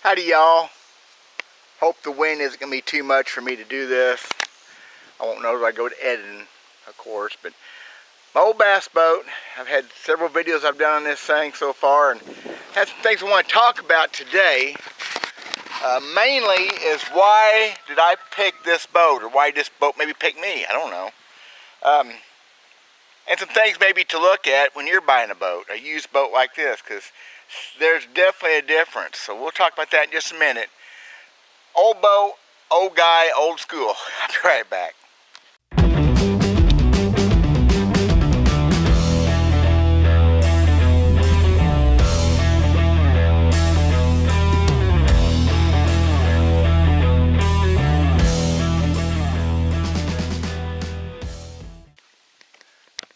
Howdy y'all. Hope the wind isn't going to be too much for me to do this. I won't know if I go to editing, of course, but my old bass boat. I've had several videos I've done on this thing so far, and have some things I want to talk about today. Mainly is why did I pick this boat, or why this boat maybe picked me, I don't know. And some things maybe to look at when you're buying a boat, a used boat like this, because there's definitely a difference. So we'll talk about that in just a minute. Old boat, old guy, old school. I'll be right back.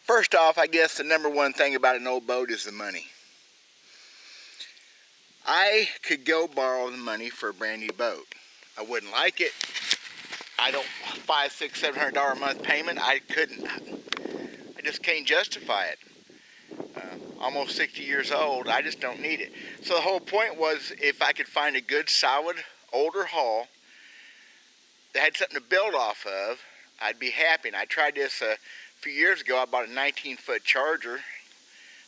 First off, I guess the number one thing about an old boat is the money. I could go borrow the money for a brand new boat. I wouldn't like it. I don't, $500, $600, $700 a month payment, I couldn't. I just can't justify it. Almost 60 years old, I just don't need it. So the whole point was, if I could find a good, solid, older hull that had something to build off of, I'd be happy. And I tried this a few years ago. I bought a 19-foot Charger,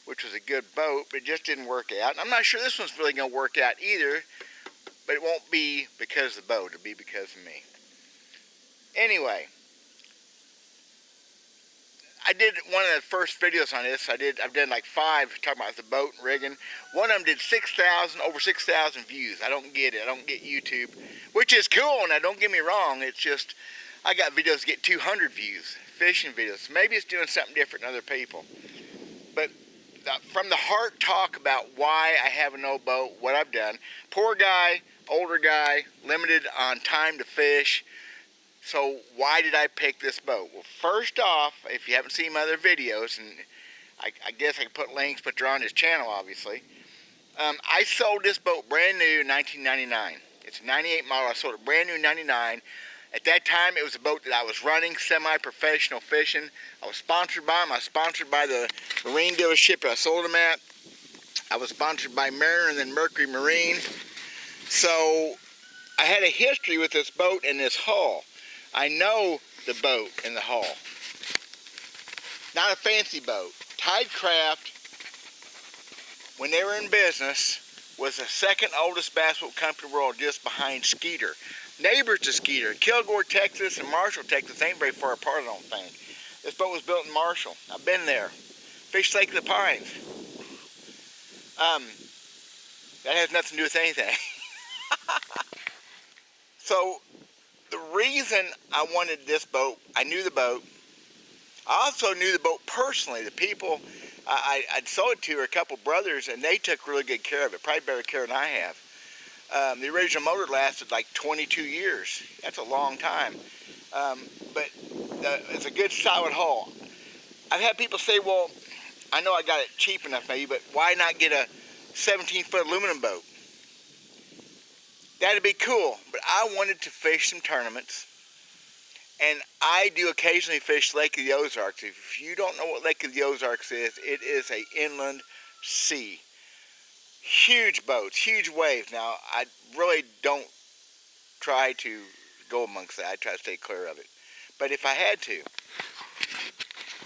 which was a good boat, but it just didn't work out. And I'm not sure this one's really going to work out either, but it won't be because of the boat. It'll be because of me. Anyway, I did one of the first videos on this. I've done like 5 talking about the boat and rigging. One of them did over 6,000 views. I don't get it. I don't get YouTube, which is cool. Now, don't get me wrong. It's just I got videos that get 200 views, fishing videos. Maybe it's doing something different than other people. But from the heart talk about why I have an old boat, what I've done. Poor guy, older guy, limited on time to fish. So why did I pick this boat? Well, first off, if you haven't seen my other videos, and I guess I can put links, but they're on his channel, obviously. I sold this boat brand new in 1999. It's a 98 model. I sold it brand new in 99. At that time, it was a boat that I was running, semi-professional fishing. I was sponsored by them. I was sponsored by the marine dealership I sold them at. I was sponsored by Mariner and then Mercury Marine. So I had a history with this boat and this hull. I know the boat and the hull. Not a fancy boat. Tidecraft, when they were in business, was the second oldest bass boat company in the world, just behind Skeeter. Neighbors to Skeeter, Kilgore, Texas, and Marshall, Texas, ain't very far apart, I don't think. This boat was built in Marshall. I've been there. Fish Lake of the Pines. That has nothing to do with anything. So, the reason I wanted this boat, I knew the boat. I also knew the boat personally. The people I'd sold it to are a couple brothers, and they took really good care of it, probably better care than I have. The original motor lasted like 22 years. That's a long time. But it's a good solid hull. I've had people say, well, I know I got it cheap enough maybe, but why not get a 17-foot aluminum boat? That'd be cool, but I wanted to fish some tournaments, and I do occasionally fish Lake of the Ozarks. If you don't know what Lake of the Ozarks is, it is an inland sea. Huge boats, huge waves. Now, I really don't try to go amongst that. I try to stay clear of it. But if I had to,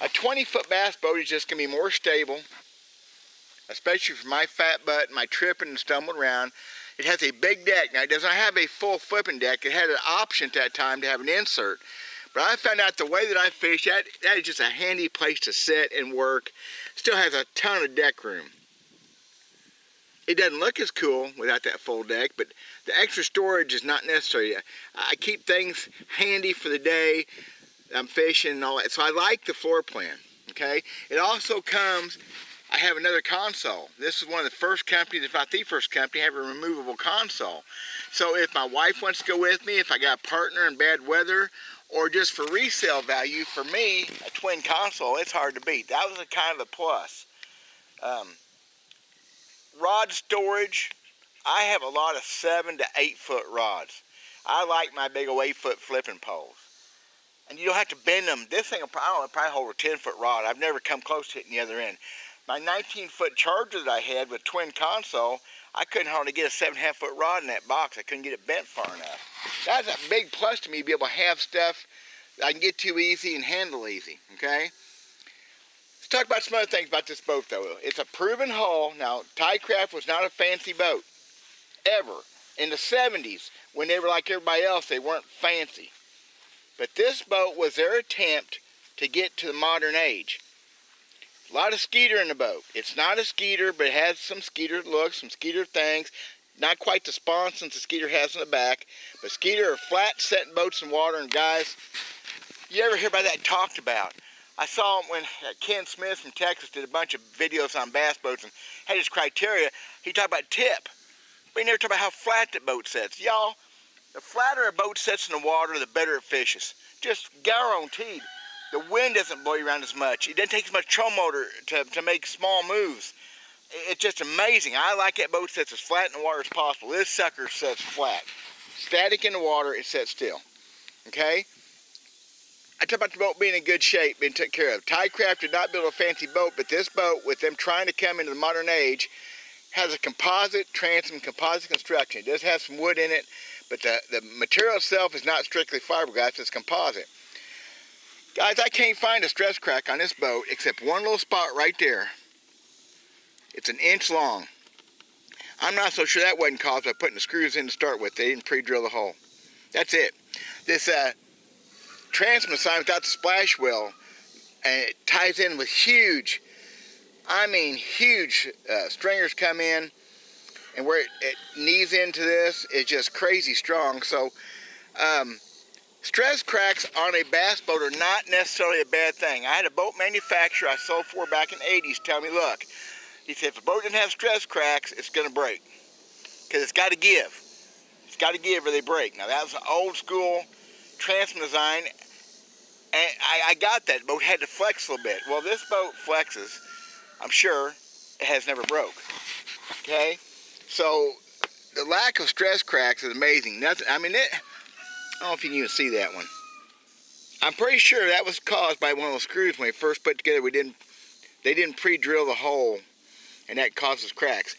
a 20-foot bass boat is just going to be more stable, especially for my fat butt and my tripping and stumbling around. It has a big deck. Now, it does not have a full flipping deck. It had an option at that time to have an insert. But I found out the way that I fish, that is just a handy place to sit and work. Still has a ton of deck room. It doesn't look as cool without that full deck, but the extra storage is not necessary. I keep things handy for the day. I'm fishing and all that. So I like the floor plan, okay? It also comes, I have another console. This is one of the first companies, if not the first company, to have a removable console. So if my wife wants to go with me, if I got a partner in bad weather, or just for resale value, for me, a twin console, it's hard to beat. That was a kind of a plus. Rod storage, I have a lot of 7 to 8 foot rods. I like my big old 8-foot flipping poles. And you don't have to bend them. This thing will probably hold a 10-foot rod. I've never come close to hitting the other end. My 19-foot Charger that I had with twin console, I couldn't hardly get a 7.5 foot rod in that box. I couldn't get it bent far enough. That's a big plus to me, to be able to have stuff I can get to easy and handle easy, okay? Let's talk about some other things about this boat, though. It's a proven hull. Now, Ti-Craft was not a fancy boat, ever. In the 70s, when they were like everybody else, they weren't fancy. But this boat was their attempt to get to the modern age. A lot of Skeeter in the boat. It's not a Skeeter, but it has some Skeeter looks, some Skeeter things. Not quite the sponsons the Skeeter has in the back, but Skeeter are flat setting boats in water. And guys, you ever hear about that talked about? I saw when Ken Smith from Texas did a bunch of videos on bass boats and had his criteria. He talked about tip, but he never talked about how flat the boat sets. Y'all, the flatter a boat sets in the water, the better it fishes. Just guaranteed. The wind doesn't blow you around as much. It doesn't take as much troll motor to make small moves. It's just amazing. I like that boat sets as flat in the water as possible. This sucker sets flat. Static in the water, it sets still. Okay? I talked about the boat being in good shape, being taken care of. Ti-Craft did not build a fancy boat, but this boat, with them trying to come into the modern age, has a composite transom, composite construction. It does have some wood in it, but the material itself is not strictly fiberglass, it's composite. Guys, I can't find a stress crack on this boat except one little spot right there. It's an inch long. I'm not so sure that wasn't caused by putting the screws in to start with. They didn't pre-drill the hole. That's it. This transom design without the splash wheel, and it ties in with huge, I mean huge stringers come in, and where it knees into this is just crazy strong. So stress cracks on a bass boat are not necessarily a bad thing. I had a boat manufacturer I sold for back in the 80s tell me, look, he said, if a boat doesn't have stress cracks, it's going to break. Because it's got to give. It's got to give or they break. Now, that was an old school transom design. And I got that. The boat had to flex a little bit. Well, this boat flexes. I'm sure it has never broke. Okay? So, the lack of stress cracks is amazing. Nothing. I mean, I don't know if you can even see that one. I'm pretty sure that was caused by one of those screws when we first put together. They didn't pre-drill the hole, and that causes cracks.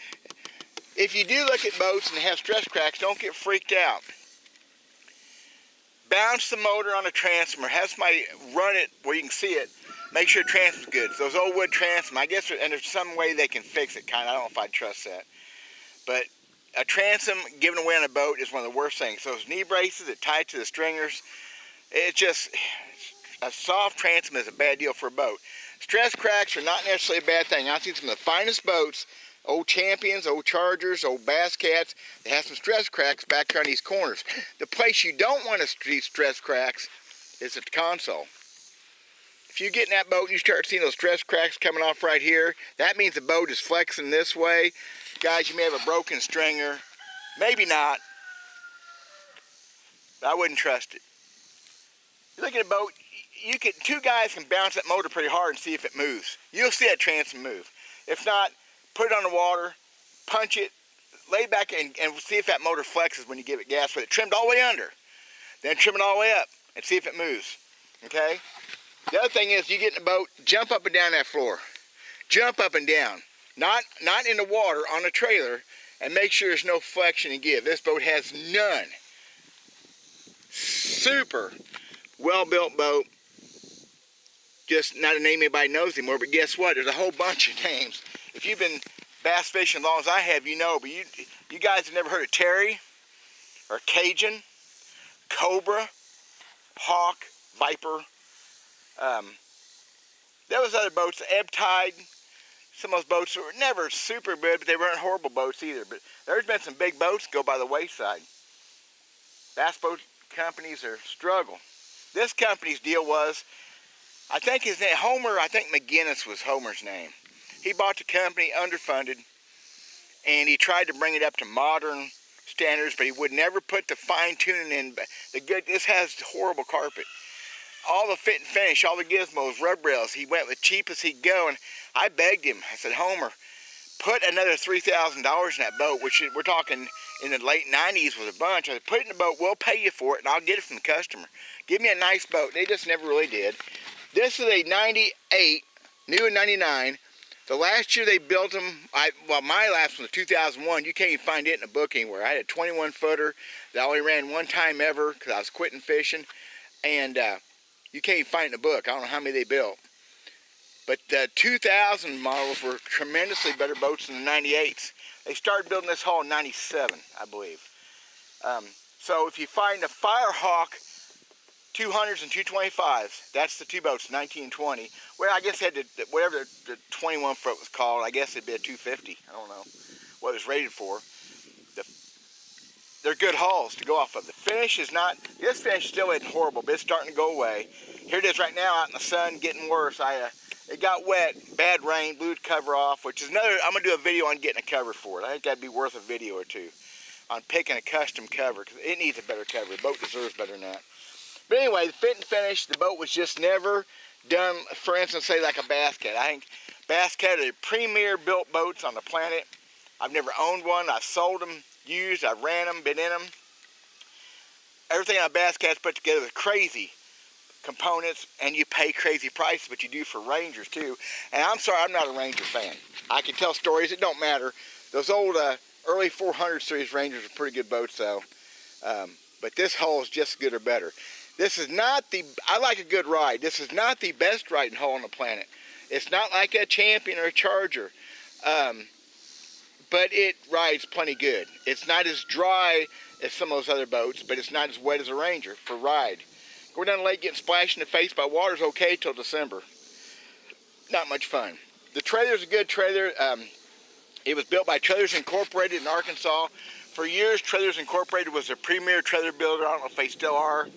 If you do look at boats and they have stress cracks, don't get freaked out. Bounce the motor on a transom or have somebody run it where you can see it. Make sure the transom's good. So those old wood transom, I guess, and there's some way they can fix it, kind of. I don't know if I'd trust that. But a transom given away on a boat is one of the worst things. Those knee braces that tie to the stringers, it's just, a soft transom is a bad deal for a boat. Stress cracks are not necessarily a bad thing. I've seen some of the finest boats, old Champions, old Chargers, old Bass Cats, they have some stress cracks back here on these corners. The place you don't want to see stress cracks is at the console. If you get in that boat and you start seeing those stress cracks coming off right here, that means the boat is flexing this way. Guys, you may have a broken stringer. Maybe not. But I wouldn't trust it. You look at a boat, two guys can bounce that motor pretty hard and see if it moves. You'll see that transom move. If not, put it on the water, punch it, lay back and see if that motor flexes when you give it gas with it trimmed all the way under. Then trim it all the way up and see if it moves. Okay? The other thing is, you get in the boat, jump up and down that floor. Jump up and down. Not in the water, on the trailer, and make sure there's no flexion and give. This boat has none. Super well-built boat. Just not a name anybody knows anymore, but guess what? There's a whole bunch of names. If you've been bass fishing as long as I have, you know, but you guys have never heard of Terry, or Cajun, Cobra, Hawk, Viper. There was other boats, Ebb Tide. Some of those boats were never super good, but they weren't horrible boats either. But there's been some big boats go by the wayside. Bass boat companies are struggle. This company's deal was, I think his name, Homer, I think McGinnis was Homer's name. He bought the company underfunded, and he tried to bring it up to modern standards, but he would never put the fine tuning in. This has horrible carpet. All the fit and finish, all the gizmos, rub rails, he went with cheap as he'd go, and I begged him. I said, Homer, put another $3,000 in that boat, which we're talking in the late 90s was a bunch. I said, put it in the boat, we'll pay you for it, and I'll get it from the customer. Give me a nice boat. They just never really did. This is a 98, new in 99, The last year they built them, well, my last one was 2001. You can't even find it in a book anywhere. I had a 21 footer that I only ran one time ever because I was quitting fishing. And you can't even find it in a book. I don't know how many they built. But the 2000 models were tremendously better boats than the 98s. They started building this hull in 97, I believe. So if you find a Firehawk 200s and 225s, that's the two boats, 19 and 20. Well, I guess they had whatever the 21 foot was called, I guess it'd be a 250. I don't know what it was rated for. They're good hulls to go off of. The finish is not, this finish still isn't horrible, but it's starting to go away. Here it is right now out in the sun, getting worse. It got wet, bad rain, blew the cover off, which is another, I'm going to do a video on getting a cover for it. I think that'd be worth a video or two on picking a custom cover, because it needs a better cover. The boat deserves better than that. But anyway, the fit and finish, the boat was just never done, for instance, say like a Bass Cat. I think Bass Cat are the premier built boats on the planet. I've never owned one. I've sold them, used, I've ran them, been in them. Everything on Bass Cat's put together with crazy components, and you pay crazy prices, but you do for Rangers too. And I'm sorry, I'm not a Ranger fan. I can tell stories, it don't matter. Those old early 400 series Rangers are pretty good boats though. But this hull is just as good or better. This is not the, I like a good ride. This is not the best riding hull on the planet. It's not like a Champion or a Charger. But it rides plenty good. It's not as dry as some of those other boats, but it's not as wet as a Ranger for ride. Going down the lake getting splashed in the face by water is okay till December. Not much fun. The trailer's a good trailer. It was built by Trailers Incorporated in Arkansas. For years, Trailers Incorporated was the premier trailer builder. I don't know if they still are.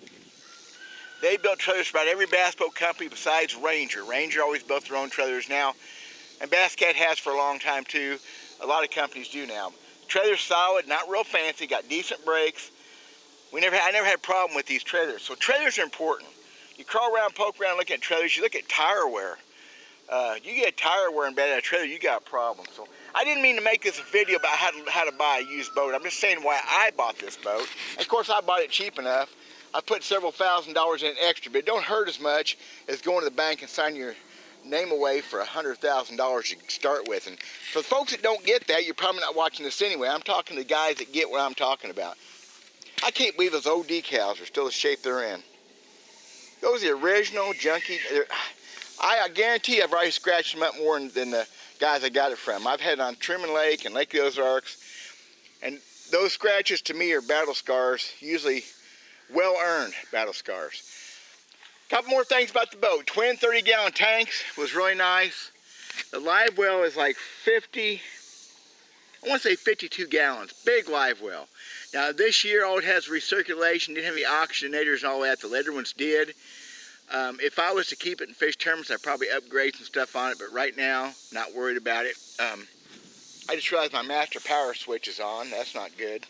They built trailers for about every bass boat company besides Ranger. Ranger always built their own trailers now. And Bass Cat has for a long time too. A lot of companies do now. Trailer's solid, not real fancy, got decent brakes. I never had a problem with these trailers. So trailers are important. You crawl around, poke around, look at trailers, you look at tire wear. You get tire wear in bad at a trailer, you got a problem. So I didn't mean to make this video about how to buy a used boat. I'm just saying why I bought this boat. And of course I bought it cheap enough. I put several $1,000s in extra, but it don't hurt as much as going to the bank and signing your name away for $100,000 you start with. And for the folks that don't get that, you're probably not watching this anyway. I'm talking to guys that get what I'm talking about. I can't believe those old decals are still the shape they're in. Those are the original junky. I guarantee I've already scratched them up more than the guys I got it from. I've had it on Truman Lake and Lake Ozarks, and those scratches to me are battle scars, usually well-earned battle scars. Couple more things about the boat. Twin 30-gallon tanks was really nice. The live well is like 50, I want to say 52 gallons. Big live well. Now this year all it has recirculation, didn't have any oxygenators and all that. The later ones did. If I was to keep it in fish terms, I'd probably upgrade some stuff on it, but right now, not worried about it. I just realized my master power switch is on. That's not good.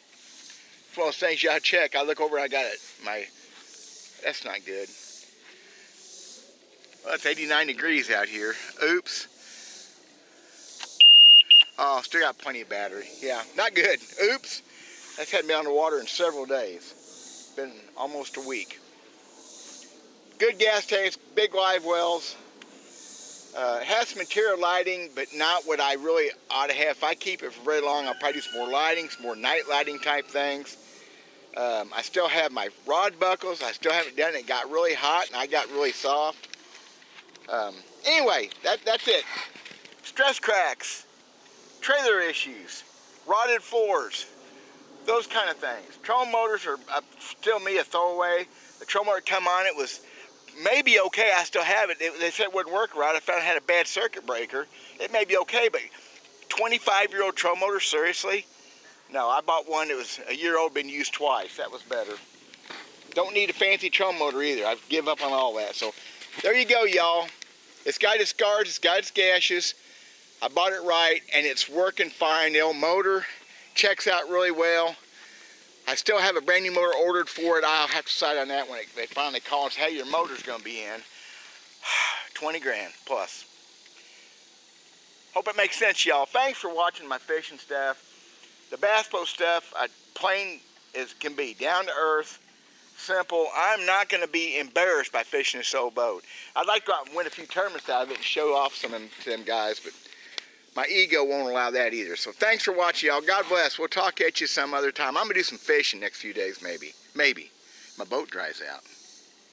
It's one of those things you gotta check. I look over and I got it. That's not good. Well, it's 89 degrees out here. Oops. Oh, still got plenty of battery. Yeah, not good. Oops. That's had me on the water in several days. Been almost a week. Good gas tanks, big live wells. It has some interior lighting, but not what I really ought to have. If I keep it for very long, I'll probably do some more lighting, some more night lighting type things. I still have my rod buckles. I still haven't done it. It got really hot and I got really soft. Anyway, that's it. Stress cracks, trailer issues, rotted floors, those kind of things. Trolling motors are still me a throwaway. The trolling motor come on, it was maybe okay. I still have it. They said it wouldn't work right. I found it had a bad circuit breaker. It may be okay, but 25-year-old trolling motor, seriously? No, I bought one that was a year old, been used twice. That was better. Don't need a fancy trolling motor either. I've given up on all that. So there you go, y'all. It's got its scars, it's got its gashes. I bought it right, and it's working fine. The old motor checks out really well. I still have a brand new motor ordered for it. I'll have to decide on that when they finally call and say, hey, your motor's going to be in. 20 grand plus. Hope it makes sense, y'all. Thanks for watching my fishing stuff. The Bass Pro stuff, plain as can be, down to earth, simple. I'm not going to be embarrassed by fishing this old boat. I'd like to go out and win a few tournaments out of it and show off some of them to them guys, but my ego won't allow that either. So thanks for watching, y'all. God bless. We'll talk at you some other time. I'm going to do some fishing next few days, maybe. Maybe. My boat dries out.